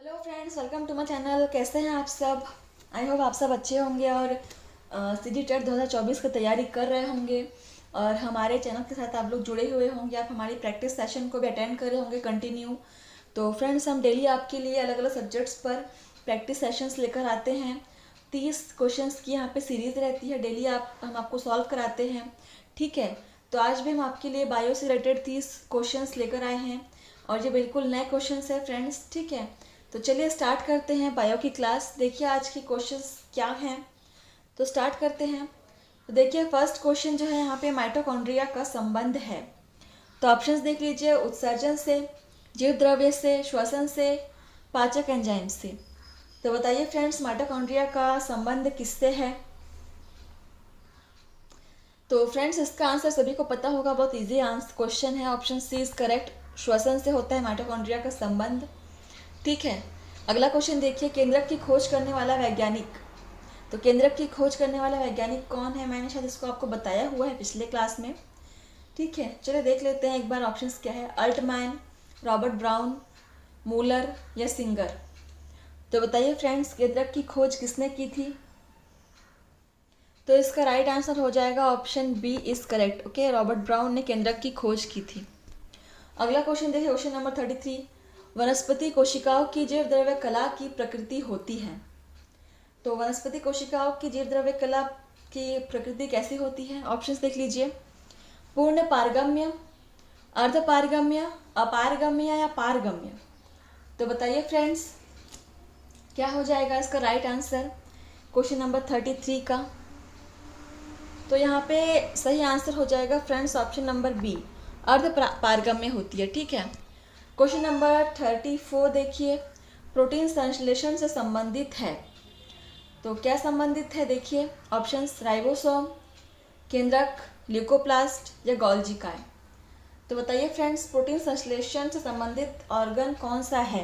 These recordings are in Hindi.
Hello friends, welcome to my channel. कैसे हैं आप सब? आई होप आप सब अच्छे होंगे और सीजी टेट 2024 की तैयारी कर रहे होंगे और हमारे चैनल के साथ आप लोग जुड़े हुए होंगे। आप हमारी प्रैक्टिस सेशन को भी अटेंड कर रहे होंगे कंटिन्यू। तो फ्रेंड्स, हम डेली आपके लिए अलग अलग सब्जेक्ट्स पर प्रैक्टिस सेशंस लेकर आते हैं। 30 क्वेश्चंस की यहाँ पे सीरीज़ रहती है। डेली हम आपको सॉल्व कराते हैं। ठीक है, तो आज भी हम आपके लिए बायो से रिलेटेड 30 क्वेश्चंस लेकर आए हैं और ये बिल्कुल नए क्वेश्चंस है फ्रेंड्स। ठीक है, तो चलिए स्टार्ट करते हैं बायो की क्लास। देखिए आज के क्वेश्चंस क्या हैं, तो स्टार्ट करते हैं। तो देखिए फर्स्ट क्वेश्चन जो है यहाँ पे माइटोकॉन्ड्रिया का संबंध है। तो ऑप्शंस देख लीजिए, उत्सर्जन से, जीव द्रव्य से, श्वसन से, पाचक एंजाइम से। तो बताइए फ्रेंड्स, माइटोकॉन्ड्रिया का संबंध किससे है? तो फ्रेंड्स इसका आंसर सभी को पता होगा, बहुत इजी आंसर क्वेश्चन है। ऑप्शन सी इज करेक्ट, श्वसन से होता है माइटोकॉन्ड्रिया का संबंध। ठीक है, अगला क्वेश्चन देखिए, केंद्रक की खोज करने वाला वैज्ञानिक। तो केंद्रक की खोज करने वाला वैज्ञानिक कौन है? मैंने शायद इसको आपको बताया हुआ है पिछले क्लास में। ठीक है, चलिए देख लेते हैं एक बार ऑप्शंस क्या है। अल्टमैन, रॉबर्ट ब्राउन, मूलर या सिंगर। तो बताइए फ्रेंड्स, केंद्रक की खोज किसने की थी? तो इसका राइट आंसर हो जाएगा option B is correct. Okay, Robert Brown ने केंद्रक की खोज की थी। अगला क्वेश्चन देखिए, क्वेश्चन नंबर 33, वनस्पति कोशिकाओं की जीव द्रव्य कला की प्रकृति होती है। तो वनस्पति कोशिकाओं की जीव द्रव्य कला की प्रकृति कैसी होती है? ऑप्शंस देख लीजिए, पूर्ण पारगम्य, अर्ध पारगम्य, अपारगम्य या पारगम्य। तो बताइए फ्रेंड्स, क्या हो जाएगा इसका राइट आंसर क्वेश्चन नंबर 33 का? तो यहाँ पे सही आंसर हो जाएगा फ्रेंड्स ऑप्शन नंबर बी, अर्ध पारगम्य होती है। ठीक है, क्वेश्चन नंबर 34 देखिए, प्रोटीन संश्लेषण से संबंधित है। तो क्या संबंधित है? देखिए ऑप्शंस, राइबोसोम, केंद्रक, ल्यूकोप्लास्ट या गोल्जी काय। तो बताइए फ्रेंड्स, प्रोटीन संश्लेषण से संबंधित ऑर्गन कौन सा है?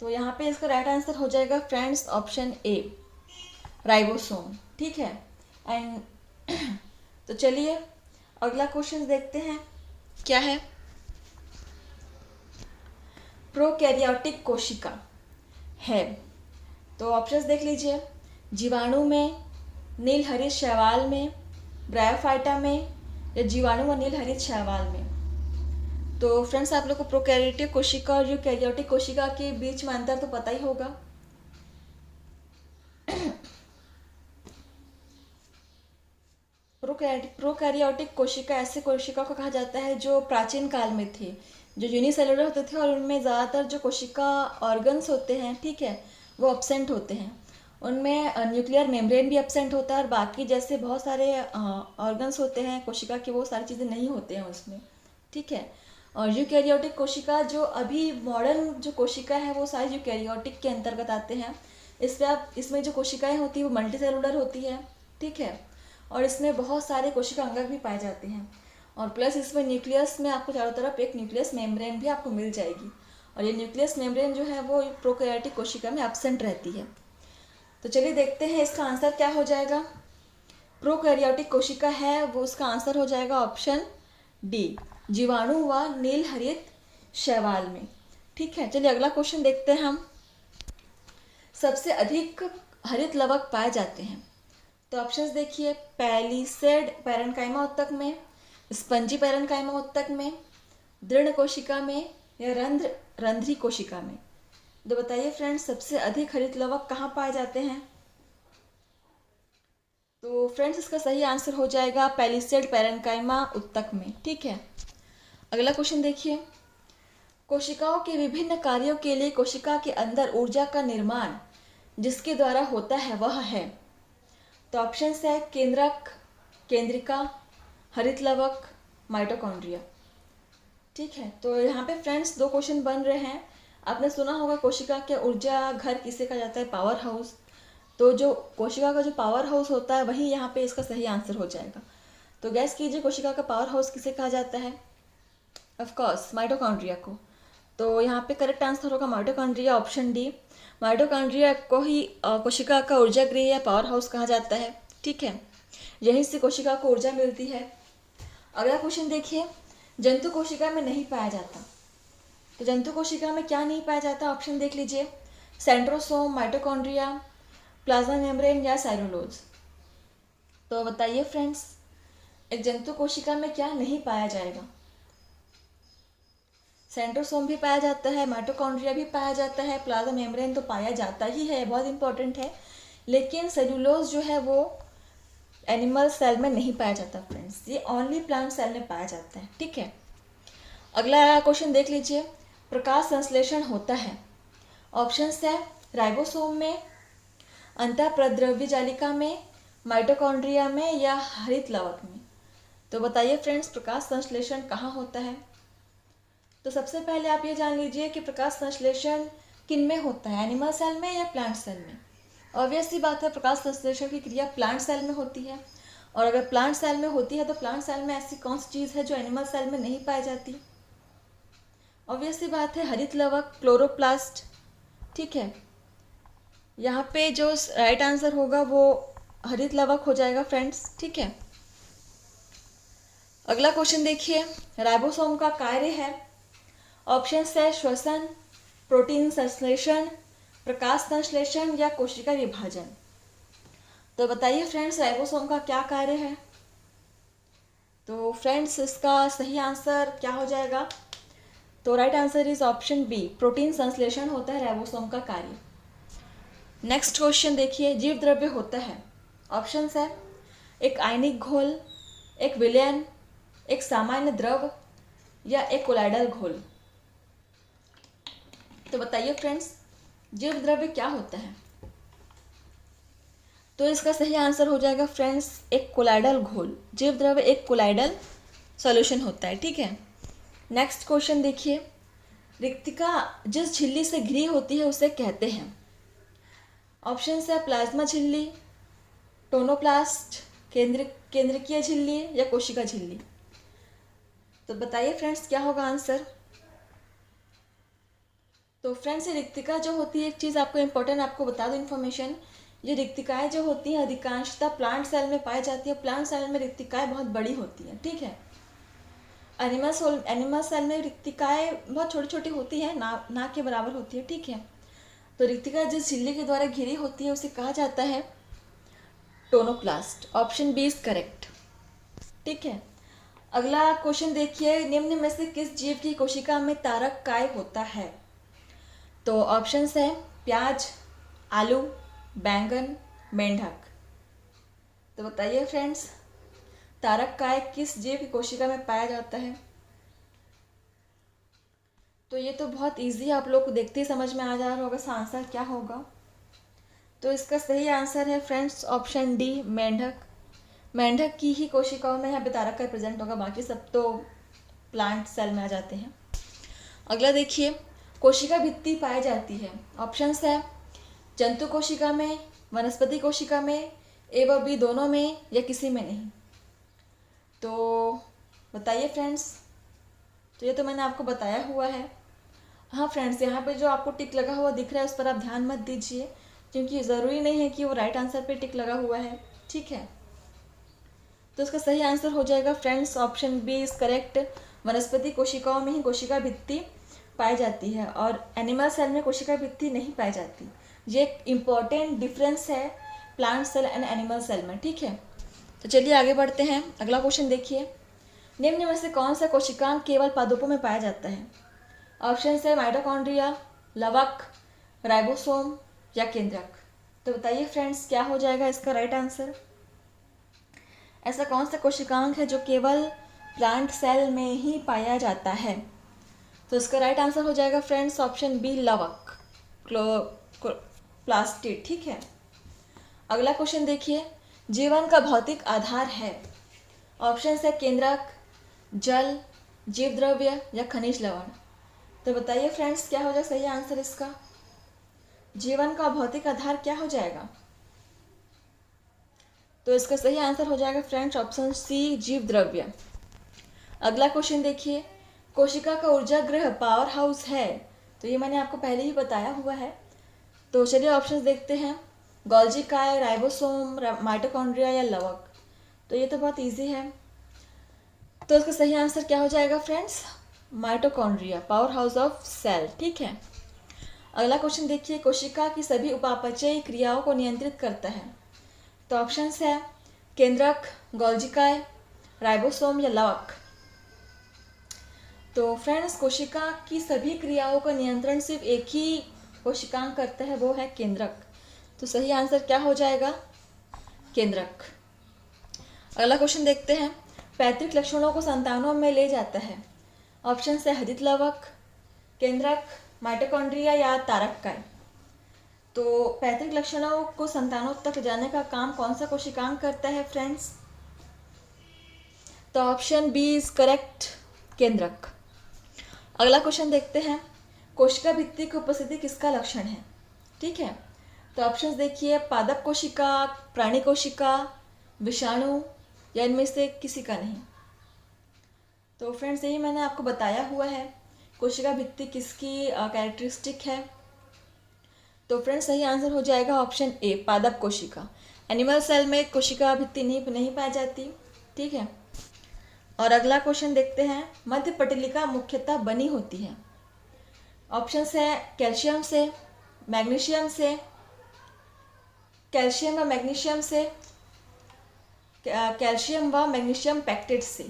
तो यहाँ पे इसका राइट आंसर हो जाएगा फ्रेंड्स ऑप्शन ए, राइबोसोम। ठीक है, एंड तो चलिए अगला क्वेश्चन देखते हैं क्या है। प्रोकैरियोटिक कोशिका है। तो ऑप्शंस देख लीजिए, जीवाणु में, नील हरित शैवाल में, ब्रायोफाइटा में या जीवाणु व नील हरित शैवाल में। तो फ्रेंड्स आप लोग को प्रोकैरियोटिक कोशिका और यूकैरियोटिक कोशिका के बीच में अंतर तो पता ही होगा। प्रोकैरियोटिक कोशिका ऐसे कोशिका को कहा जाता है जो प्राचीन काल में थे, जो यूनिसेलुलर होते थे और उनमें ज़्यादातर जो कोशिका ऑर्गन्स होते हैं, ठीक है, वो एब्सेंट होते हैं। उनमें न्यूक्लियर मेम्ब्रेन भी एब्सेंट होता है और बाकी जैसे बहुत सारे ऑर्गन्स होते हैं कोशिका के, वो सारी चीज़ें नहीं होते हैं उसमें। ठीक है, और यूकैरियोटिक कोशिका जो अभी मॉडर्न जो कोशिका है वो सारी यूकैरियोटिक के अंतर्गत आते हैं। इसमें जो कोशिकाएं होती है वो मल्टी सेलुलर होती है। ठीक है, और इसमें बहुत सारे कोशिका अंगक भी पाए जाते हैं और प्लस इसमें न्यूक्लियस में आपको चारों तरफ एक न्यूक्लियस मेम्ब्रेन भी आपको मिल जाएगी और ये न्यूक्लियस मेम्ब्रेन जो है वो प्रोकैरियोटिक कोशिका में एब्सेंट रहती है। तो चलिए देखते हैं इसका आंसर क्या हो जाएगा। प्रोकैरियोटिक कोशिका है वो, उसका आंसर हो जाएगा ऑप्शन डी, जीवाणु व नील हरित शैवाल में। ठीक है, चलिए अगला क्वेश्चन देखते हैं हम। सबसे अधिक हरित लवक पाए जाते हैं। तो ऑप्शंस देखिए, पैलिसेड पैरेन्काइमा उत्तक में, स्पंजी पैरेन्काइमा उत्तक में, दृढ़ कोशिका में या रंध्री कोशिका में। तो बताइए फ्रेंड्स, सबसे अधिक हरित लवक कहाँ पाए जाते हैं? तो फ्रेंड्स इसका सही आंसर हो जाएगा पैलिसेड पैरेन्काइमा उत्तक में। ठीक है, अगला क्वेश्चन देखिए, कोशिकाओं के विभिन्न कार्यों के लिए कोशिका के अंदर ऊर्जा का निर्माण जिसके द्वारा होता है वह है। तो ऑप्शंस है, केंद्रक, केंद्रिका, हरित लवक, माइटोकॉन्ड्रिया। ठीक है, तो यहाँ पे फ्रेंड्स दो क्वेश्चन बन रहे हैं। आपने सुना होगा कोशिका के ऊर्जा घर किसे कहा जाता है? Power house. तो जो कोशिका का जो पावर हाउस होता है वही यहाँ पे इसका सही आंसर हो जाएगा। तो गैस कीजिए, कोशिका का पावर हाउस किसे कहा जाता है? ऑफ कोर्स माइटोकॉन्ड्रिया को। तो यहाँ पे करेक्ट आंसर होगा माइटोकॉन्ड्रिया, ऑप्शन डी। माइटोकॉन्ड्रिया को ही कोशिका का ऊर्जा गृह या पावर हाउस कहा जाता है। ठीक है, यहीं से कोशिका को ऊर्जा मिलती है। अगला क्वेश्चन देखिए, जंतु कोशिका में नहीं पाया जाता। तो जंतु कोशिका में क्या नहीं पाया जाता, ऑप्शन देख लीजिए, सेंट्रोसोम, माइटोकॉन्ड्रिया, प्लाज्मा मेम्ब्रेन या सेलुलोज। तो बताइए फ्रेंड्स, एक जंतु कोशिका में क्या नहीं पाया जाएगा? सेंट्रोसोम भी पाया जाता है, माइटोकॉन्ड्रिया भी पाया जाता है, प्लाज्मा मेम्ब्रेन तो पाया जाता ही है, बहुत इंपॉर्टेंट है, लेकिन सेलुलोज जो है वो एनिमल सेल में नहीं पाया जाता फ्रेंड्स, ये ओनली प्लांट सेल में पाया जाता है। ठीक है, अगला क्वेश्चन देख लीजिए, प्रकाश संश्लेषण होता है, ऑप्शंस है राइबोसोम में, अंतःप्रद्रव्य जालिका में, माइटोकॉन्ड्रिया में या हरित लवक में। तो बताइए फ्रेंड्स, प्रकाश संश्लेषण कहाँ होता है? तो सबसे पहले आप ये जान लीजिए कि प्रकाश संश्लेषण किन में होता है, एनिमल सेल में या प्लांट सेल में। ऑब्वियस सी बात है, प्रकाश संश्लेषण की क्रिया प्लांट सेल में होती है, और अगर प्लांट सेल में होती है तो प्लांट सेल में ऐसी कौन सी चीज़ है जो एनिमल सेल में नहीं पाई जाती? ऑब्वियस सी बात है, हरित लवक, क्लोरोप्लास्ट। ठीक है, यहाँ पे जो राइट आंसर होगा वो हरित लवक हो जाएगा फ्रेंड्स। ठीक है, अगला क्वेश्चन देखिए, राइबोसोम का कार्य है, ऑप्शन है श्वसन, प्रोटीन संश्लेषण, प्रकाश संश्लेषण या कोशिका विभाजन। तो बताइए फ्रेंड्स, राइबोसोम का क्या कार्य है? तो फ्रेंड्स, इसका सही आंसर क्या हो जाएगा? तो right answer is option B, protein संश्लेषण होता है राइबोसोम का कार्य। नेक्स्ट क्वेश्चन देखिए, जीव द्रव्य होता है, ऑप्शंस है एक आयनिक घोल, एक विलयन, एक सामान्य द्रव या एक कोलाइडल घोल। तो बताइए फ्रेंड्स, जीव द्रव्य क्या होता है? तो इसका सही आंसर हो जाएगा फ्रेंड्स, एक कोलाइडल घोल। जीव द्रव्य एक कोलाइडल सॉल्यूशन होता है। ठीक है, नेक्स्ट क्वेश्चन देखिए, रिक्तिका जिस झिल्ली से घिरी होती है उसे कहते हैं, ऑप्शन है प्लाज्मा झिल्ली, टोनोप्लास्ट, केंद्रकीय झिल्ली या कोशिका झिल्ली। तो बताइए फ्रेंड्स, क्या होगा आंसर? तो फ्रेंड्स, ये रिक्तिका जो होती है, एक चीज़ आपको इंपॉर्टेंट आपको बता दो इन्फॉर्मेशन, ये रिक्तिकाएँ जो होती हैं अधिकांशतः प्लांट सेल में पाई जाती है। प्लांट सेल में रिक्तिकाएँ बहुत बड़ी होती हैं। ठीक है, एनिमल सेल में रिक्तिकाएँ बहुत छोटी छोटी होती हैं, ना के बराबर होती है। ठीक है, तो रिक्तिका जिस झिल्ली के द्वारा घिरी होती है उसे कहा जाता है tonoplast. Option B is correct. ठीक है, अगला क्वेश्चन देखिए, निम्न में से किस जीव की कोशिका में तारक काय होता है? तो ऑप्शंस है प्याज, आलू, बैंगन, मेंढक। तो बताइए फ्रेंड्स, तारक काय किस जीव की कोशिका में पाया जाता है? तो ये तो बहुत इजी है, आप लोग को देखते ही समझ में आ जा रहा होगा इसका आंसर क्या होगा। तो इसका सही आंसर है फ्रेंड्स ऑप्शन डी, मेंढक। मेंढक की ही कोशिकाओं में यहाँ पे तारक काय प्रेजेंट होगा, बाकी सब तो प्लांट सेल में आ जाते हैं। अगला देखिए, कोशिका भित्ति पाई जाती है, ऑप्शंस है जंतु कोशिका में, वनस्पति कोशिका में, ए व बी दोनों में या किसी में नहीं। तो बताइए फ्रेंड्स, तो ये तो मैंने आपको बताया हुआ है। हाँ फ्रेंड्स, यहाँ पे जो आपको टिक लगा हुआ दिख रहा है उस पर आप ध्यान मत दीजिए, क्योंकि ज़रूरी नहीं है कि वो राइट आंसर पे टिक लगा हुआ है। ठीक है, तो इसका सही आंसर हो जाएगा friends option B is correct. वनस्पति कोशिकाओं में ही कोशिका भित्ति पाई जाती है और एनिमल सेल में कोशिका भित्ति नहीं पाई जाती। ये एक इम्पॉर्टेंट डिफरेंस है plant cell and animal cell में। ठीक है, तो चलिए आगे बढ़ते हैं। अगला क्वेश्चन देखिए, निम्न में से कौन सा कोशिकांग केवल पादपों में पाया जाता है? ऑप्शन है माइटोकॉन्ड्रिया, लवक, राइबोसोम या केंद्रक। तो बताइए फ्रेंड्स, क्या हो जाएगा इसका राइट आंसर? ऐसा कौन सा कोशिकांग है जो केवल प्लांट सेल में ही पाया जाता है? तो इसका राइट आंसर हो जाएगा फ्रेंड्स ऑप्शन बी, लवक, प्लास्टिड। ठीक है, अगला क्वेश्चन देखिए, जीवन का भौतिक आधार है, ऑप्शन है केंद्रक, जल, जीव द्रव्य या खनिज लवण। तो बताइए फ्रेंड्स, क्या हो जाएगा सही आंसर इसका? जीवन का भौतिक आधार क्या हो जाएगा? तो इसका सही आंसर हो जाएगा फ्रेंड्स ऑप्शन सी, जीव द्रव्य। अगला क्वेश्चन देखिए, कोशिका का ऊर्जा गृह पावर हाउस है, तो ये मैंने आपको पहले ही बताया हुआ है। तो चलिए ऑप्शंस देखते हैं, गोल्जी काय, राइबोसोम, माइटोकॉन्ड्रिया या लवक। तो ये तो बहुत इजी है, तो इसका सही आंसर क्या हो जाएगा friends? Mitochondria, power house of cell. ठीक है, अगला क्वेश्चन देखिए, कोशिका की सभी उपापचयी क्रियाओं को नियंत्रित करता है। तो ऑप्शंस है केंद्रक, गोल्जिकाय, राइबोसोम या लवक। तो फ्रेंड्स, कोशिका की सभी क्रियाओं का नियंत्रण सिर्फ एक ही कोशिकांग करता है, वो है केंद्रक। तो सही आंसर क्या हो जाएगा? केंद्रक। अगला क्वेश्चन देखते हैं, पैतृक लक्षणों को संतानों में ले जाता है। ऑप्शन है हरित लवक, केंद्रक, माइटोकॉन्ड्रिया या तारककाय। तो पैतृक लक्षणों को संतानों तक जाने का काम कौन सा कोशिकांग करता है फ्रेंड्स? तो ऑप्शन बी इज करेक्ट, केंद्रक। अगला क्वेश्चन देखते हैं, कोशिका भित्ति की उपस्थिति किसका लक्षण है? ठीक है, तो ऑप्शंस देखिए, पादप कोशिका, प्राणी कोशिका, विषाणु या इनमें से किसी का नहीं। तो फ्रेंड्स, यही मैंने आपको बताया हुआ है कोशिका भित्ति किसकी कैरेक्टरिस्टिक है। तो फ्रेंड्स, सही आंसर हो जाएगा ऑप्शन ए, पादप कोशिका। एनिमल सेल में कोशिका भित्ति नहीं पाई जाती। ठीक है, और अगला क्वेश्चन देखते हैं, मध्य पटलिका मुख्यतः बनी होती है। ऑप्शंस है कैल्शियम से, मैग्नीशियम से, कैल्शियम व मैग्नीशियम से, कैल्शियम व मैग्नीशियम पैक्टेट से।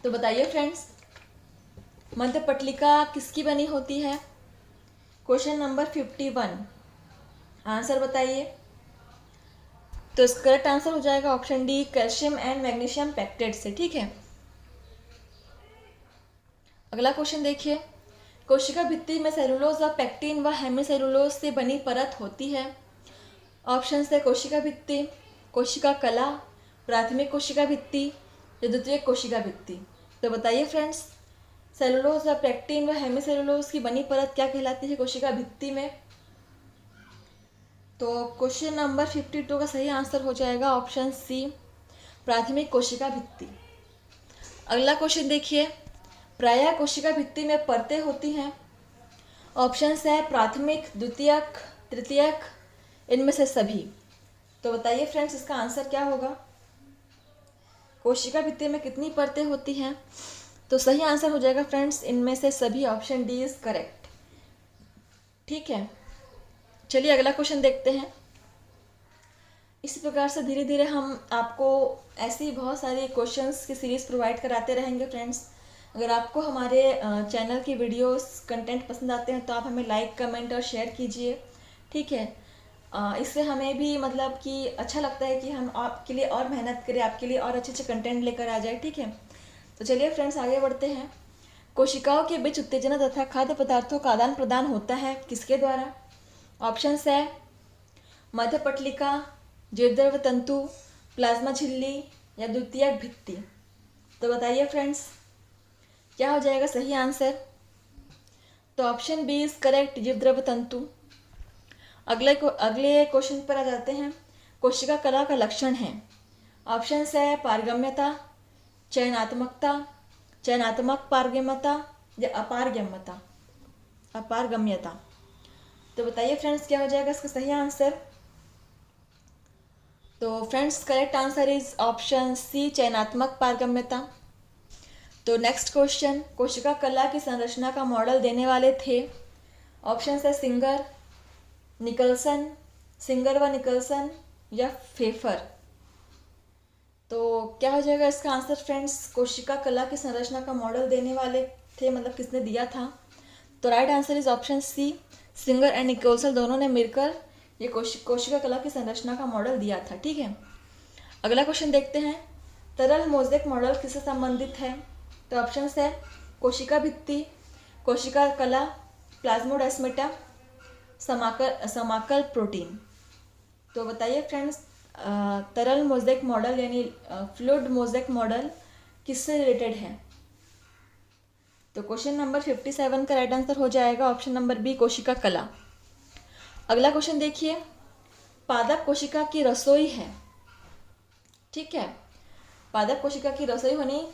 तो बताइए फ्रेंड्स, मध्य पटलिका किसकी बनी होती है? क्वेश्चन नंबर 51, आंसर बताइए। तो इसका करेक्ट आंसर हो जाएगा option D, calcium and magnesium pectate से। ठीक है, अगला क्वेश्चन देखिए, कोशिका भित्ति में सेलुलोज व पैक्टिन व हेमिसेलुलोज से बनी परत होती है। ऑप्शन है कोशिका भित्ति, कोशिका कला, प्राथमिक कोशिका भित्ति या द्वितीयक कोशिका भित्ति। तो बताइए फ्रेंड्स, सेलुलोज व पैक्टिन व हेमिसेलुलोज की बनी परत क्या कहलाती है कोशिका भित्ति में? तो क्वेश्चन नंबर 52 का सही आंसर हो जाएगा ऑप्शन सी, प्राथमिक कोशिका भित्ति। अगला क्वेश्चन देखिए, प्रायः कोशिका भित्ति में परतें होती हैं। ऑप्शंस है प्राथमिक, द्वितीयक, तृतीयक, इनमें से सभी। तो बताइए फ्रेंड्स, इसका आंसर क्या होगा? कोशिका भित्ति में कितनी परतें होती हैं? तो सही आंसर हो जाएगा फ्रेंड्स, इनमें से सभी। Option D is correct. ठीक है, चलिए अगला क्वेश्चन देखते हैं। इसी प्रकार से धीरे धीरे हम आपको ऐसी बहुत सारी क्वेश्चंस की सीरीज़ प्रोवाइड कराते रहेंगे फ्रेंड्स। अगर आपको हमारे चैनल की वीडियोस कंटेंट पसंद आते हैं तो आप हमें लाइक, कमेंट और शेयर कीजिए। ठीक है, इससे हमें भी मतलब कि अच्छा लगता है कि हम आपके लिए और मेहनत करें, आपके लिए और अच्छे अच्छे कंटेंट लेकर आ जाए। ठीक है, तो चलिए फ्रेंड्स आगे बढ़ते हैं। कोशिकाओं के बीच उत्तेजना तथा खाद्य पदार्थों का आदान प्रदान होता है किसके द्वारा? ऑप्शंस है मध्य पटलिका, जीवद्रव तंतु, प्लाज्मा झिल्ली या द्वितीयक भित्ति। तो बताइए फ्रेंड्स, क्या हो जाएगा सही आंसर? तो ऑप्शन बी इज करेक्ट, जीवद्रव तंतु। अगले क्वेश्चन पर आ जाते हैं, कोशिका कला का लक्षण है। ऑप्शंस है पारगम्यता, चयनात्मकता, चयनात्मक पारगम्यता या अपारगम्यता। तो बताइए फ्रेंड्स, क्या हो जाएगा इसका सही आंसर? तो friends, correct answer is option C, चयनात्मक पारगम्यता। तो नेक्स्ट क्वेश्चन, कोशिका कला की संरचना का मॉडल देने वाले थे। ऑप्शन है सिंगर व निकलसन या फेफर। तो क्या हो जाएगा इसका आंसर फ्रेंड्स? कोशिका कला की संरचना का मॉडल देने वाले थे, मतलब किसने दिया था? तो right answer is option C, Singer and Nicolson दोनों ने मिलकर ये कोशिका कला की संरचना का मॉडल दिया था। ठीक है, अगला क्वेश्चन देखते हैं, तरल मोज़ेक मॉडल किससे संबंधित है? तो ऑप्शंस है कोशिका भित्ति, कोशिका कला, प्लाज्मोडेस्माटा, समाकल प्रोटीन। तो बताइए फ्रेंड्स, तरल मोज़ेक मॉडल यानी फ्लूइड मोज़ेक मॉडल किससे रिलेटेड है? तो क्वेश्चन नंबर 57 का राइट आंसर हो जाएगा ऑप्शन नंबर बी, कोशिका कला। अगला क्वेश्चन देखिए, पादप कोशिका की रसोई है। ठीक है, पादप कोशिका की रसोई होनी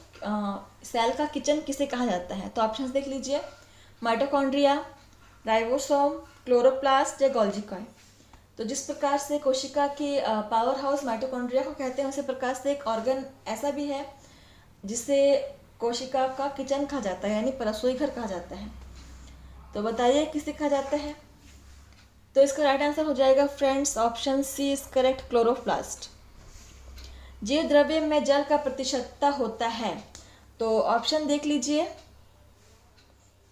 सेल का किचन किसे कहा जाता है? तो ऑप्शंस देख लीजिए, माइटोकॉन्ड्रिया, राइबोसोम, क्लोरोप्लास्ट या गोल्जिकाय। तो जिस प्रकार से कोशिका की पावर हाउस माइटोकॉन्ड्रिया को कहते हैं, उसी प्रकार से एक ऑर्गन ऐसा भी है जिसे कोशिका का किचन कहा जाता है, यानी रसोई घर कहा जाता है। तो बताइए किसे कहा जाता है। तो इसका राइट आंसर हो जाएगा friends option C is correct, chloroplast. जीव द्रव्य में जल का प्रतिशतता होता है, तो ऑप्शन देख लीजिए,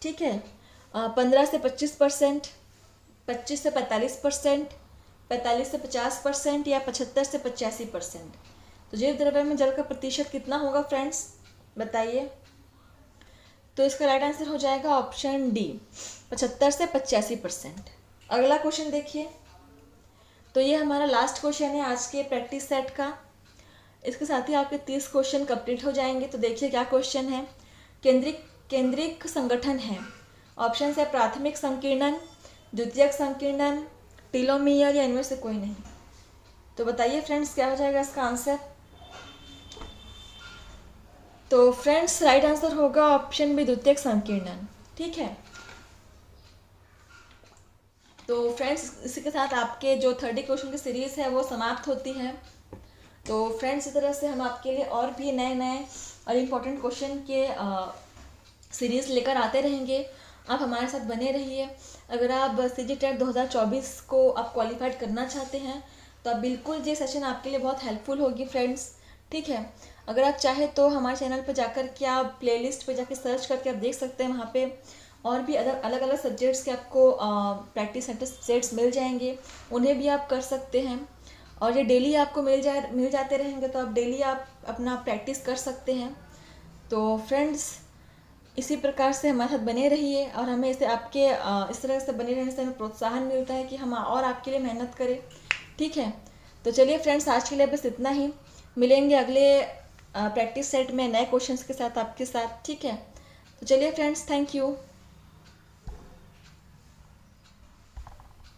ठीक है। 15 से 25%, 25 से 45%, 45 से 50% या 75 से 85%। तो जीव द्रव्य में जल का प्रतिशत कितना होगा फ्रेंड्स, बताइए। तो इसका राइट आंसर हो जाएगा ऑप्शन डी, 75 से 85%। अगला क्वेश्चन देखिए। तो ये हमारा लास्ट क्वेश्चन है आज के प्रैक्टिस सेट का। इसके साथ ही आपके 30 क्वेश्चन कंप्लीट हो जाएंगे। तो देखिए क्या क्वेश्चन है। केंद्रिक संगठन है, ऑप्शन है प्राथमिक संकीर्णन, द्वितीयक संकीर्णन, टीलोमियर या इनमें से कोई नहीं। तो बताइए फ्रेंड्स क्या हो जाएगा इसका आंसर। तो फ्रेंड्स राइट आंसर होगा ऑप्शन बी, द्वितीयक संकीर्णन, ठीक है। तो फ्रेंड्स इसी के साथ आपके जो 30 क्वेश्चन की सीरीज़ है वो समाप्त होती है। तो फ्रेंड्स इस तरह से हम आपके लिए और भी नए नए और इम्पोर्टेंट क्वेश्चन के सीरीज़ लेकर आते रहेंगे। आप हमारे साथ बने रहिए। अगर आप सीजी टेट 2024 को आप क्वालिफाइड करना चाहते हैं तो आप बिल्कुल ये सेशन आपके लिए बहुत हेल्पफुल होगी फ्रेंड्स, ठीक है। अगर आप चाहें तो हमारे चैनल पर जाकर के आप प्लेलिस्ट पे जाकर सर्च करके आप देख सकते हैं, वहाँ पे और भी अलग अलग सब्जेक्ट्स के आपको प्रैक्टिस सेट्स मिल जाएंगे, उन्हें भी आप कर सकते हैं। और ये डेली आपको मिल जाते रहेंगे, तो आप डेली आप अपना प्रैक्टिस कर सकते हैं। तो फ्रेंड्स इसी प्रकार से हमारे साथ बने रहिए और हमें इसे आपके इस तरह से बने रहने से हमें प्रोत्साहन मिलता है कि हम और आपके लिए मेहनत करें, ठीक है। तो चलिए फ्रेंड्स आज के लिए बस इतना ही। मिलेंगे अगले प्रैक्टिस सेट में नए क्वेश्चंस के साथ आपके साथ, ठीक है। तो चलिए फ्रेंड्स, थैंक यू।